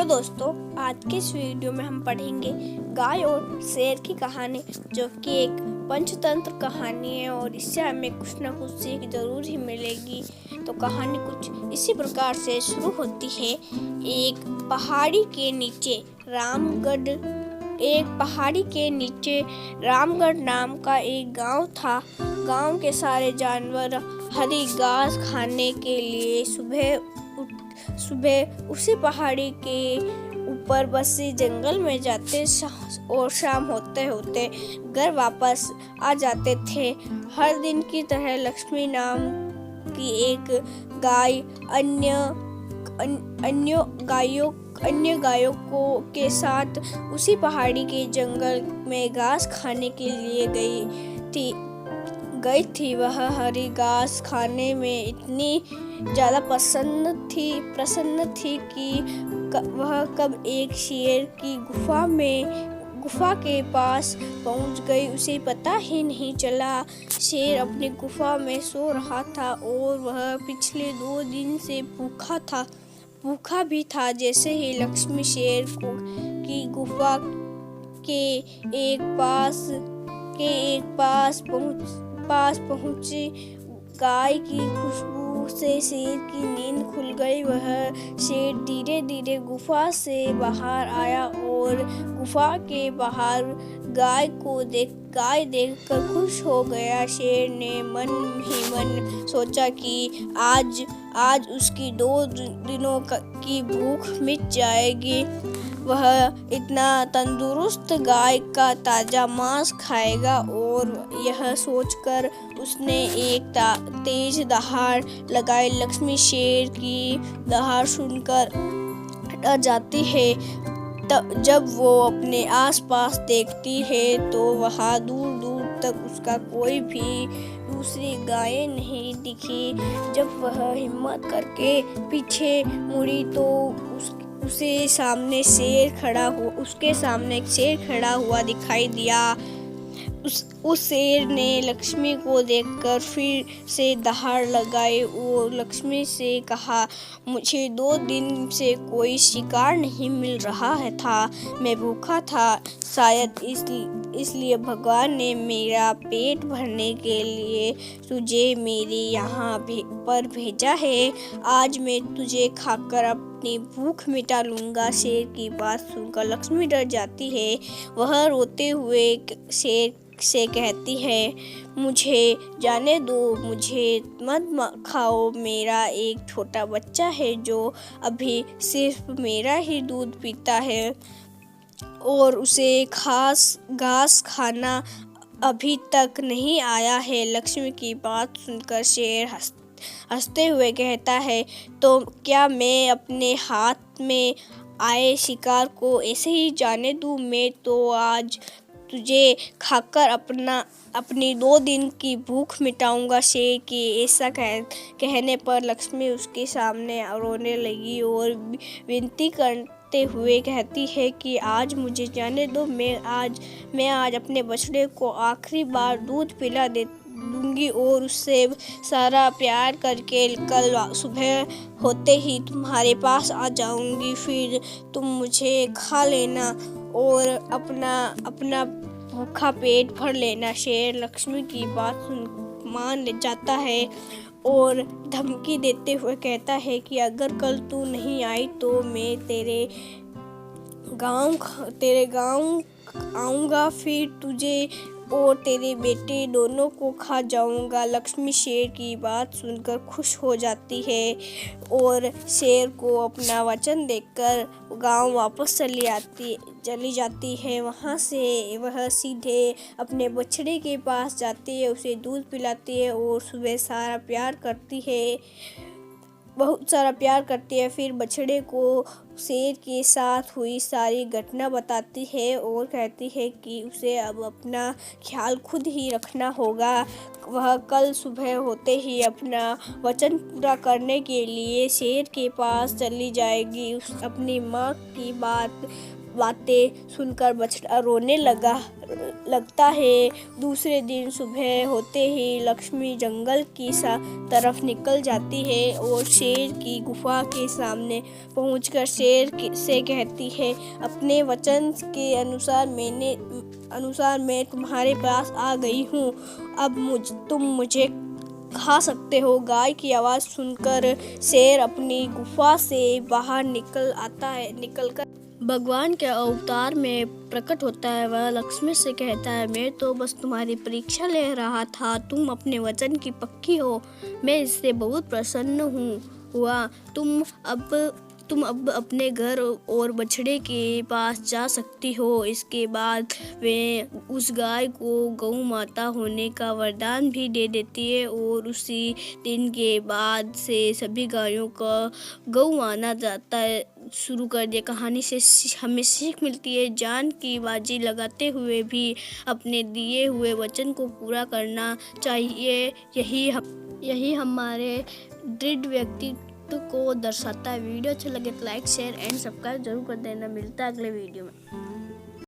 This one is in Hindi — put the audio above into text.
हेलो दोस्तों, आज के इस वीडियो में हम पढ़ेंगे गाय और शेर की कहानी, जो कि एक पंचतंत्र कहानी है और इससे हमें कुछ ना कुछ सीख जरूर ही मिलेगी। तो कहानी कुछ इसी प्रकार से शुरू होती है। एक पहाड़ी के नीचे रामगढ़ नाम का एक गांव था। गांव के सारे जानवर हरी घास खाने के लिए सुबह उसी पहाड़ी के ऊपर बसे जंगल में जाते और शाम होते होते घर वापस आ जाते थे। हर दिन की तरह लक्ष्मी नाम की एक गाय अन्य गायों के साथ उसी पहाड़ी के जंगल में घास खाने के लिए गई थी। वह हरी घास खाने में इतनी ज़्यादा प्रसन्न थी कि वह कब एक शेर की गुफा के पास पहुंच गई, उसे पता ही नहीं चला। शेर अपनी गुफा में सो रहा था और वह पिछले 2 दिन से भूखा भी था। जैसे ही लक्ष्मी शेर की गुफा के एक पास पहुंची, गाय की खुशबू से शेर की नींद खुल गई। वह शेर धीरे धीरे गुफा से बाहर आया और गुफा के बाहर गाय देखकर खुश हो गया। शेर ने मन ही मन सोचा कि आज उसकी 2 दिनों की भूख मिट जाएगी। वह इतना तंदुरुस्त गाय का ताजा मांस खाएगा। और यह सोचकर उसने एक तेज दहाड़ लगाई। लक्ष्मी शेर की दहाड़ सुनकर डर जाती है। जब वो अपने आसपास देखती है तो वहाँ दूर दूर तक उसका कोई भी दूसरी गायें नहीं दिखी। जब वह हिम्मत करके पीछे मुड़ी तो उसके सामने एक शेर खड़ा हुआ दिखाई दिया। उस शेर ने लक्ष्मी को देखकर फिर से दहाड़ लगाई और लक्ष्मी से कहा, मुझे 2 दिन से कोई शिकार नहीं मिल रहा था। मैं भूखा था। शायद इसलिए भगवान ने मेरा पेट भरने के लिए तुझे मेरे यहाँ पर भेजा है। आज मैं तुझे खाकर अपनी भूख मिटा लूँगा। शेर की बात सुनकर लक्ष्मी डर जाती है। वह रोते हुए शेर से कहती है, मुझे जाने दो, मुझे मत खाओ। मेरा एक छोटा बच्चा है जो अभी सिर्फ मेरा ही दूध पीता है और उसे घास खाना अभी तक नहीं आया है। लक्ष्मी की बात सुनकर शेर हंसते हुए कहता है, तो क्या मैं अपने हाथ में आए शिकार को ऐसे ही जाने दूँ? मैं तो आज तुझे खाकर अपनी 2 दिन की भूख मिटाऊंगा। शेर की ऐसा कहने पर लक्ष्मी उसके सामने रोने लगी और विनती करते हुए कहती है कि आज मुझे जाने दो। मैं आज अपने बछड़े को आखिरी बार दूध पिला दूंगी और उससे सारा प्यार करके कल सुबह होते ही तुम्हारे पास आ जाऊंगी। फिर तुम मुझे खा लेना और अपना भूखा पेट भर लेना। शेर लक्ष्मी की बात मान जाता है और धमकी देते हुए कहता है कि अगर कल तू नहीं आई तो मैं तेरे गांव आऊँगा, फिर तुझे और तेरे बेटे दोनों को खा जाऊंगा। लक्ष्मी शेर की बात सुनकर खुश हो जाती है और शेर को अपना वचन देकर गांव वापस चली जाती है। वहाँ से वह सीधे अपने बछड़े के पास जाती है, उसे दूध पिलाती है और सुबह बहुत सारा प्यार करती है। फिर बछड़े को शेर के साथ हुई सारी घटना बताती है और कहती है कि उसे अब अपना ख्याल खुद ही रखना होगा। वह कल सुबह होते ही अपना वचन पूरा करने के लिए शेर के पास चली जाएगी। अपनी माँ की बात बातें सुनकर बछड़ा रोने लगता है। दूसरे दिन सुबह होते ही लक्ष्मी जंगल की तरफ निकल जाती है और शेर की गुफा के सामने पहुंचकर शेर से कहती है, अपने वचन के अनुसार मैं तुम्हारे पास आ गई हूँ। अब तुम मुझे खा सकते हो। गाय की आवाज़ सुनकर शेर अपनी गुफा से बाहर निकलकर भगवान के अवतार में प्रकट होता है। वह लक्ष्मी से कहता है, मैं तो बस तुम्हारी परीक्षा ले रहा था। तुम अपने वचन की पक्की हो, मैं इससे बहुत प्रसन्न हुआ। तुम अब अपने घर और बछड़े के पास जा सकती हो। इसके बाद वे उस गाय को गौ माता होने का वरदान भी दे देती है और उसी दिन के बाद से सभी गायों का गौ माना जाता है शुरू कर दिया। कहानी से हमें सीख मिलती है, जान की बाजी लगाते हुए भी अपने दिए हुए वचन को पूरा करना चाहिए। यही हमारे दृढ़ व्यक्तित्व को दर्शाता है। वीडियो अच्छा लगे तो लाइक शेयर एंड सब्सक्राइब जरूर कर देना। मिलता है अगले वीडियो में।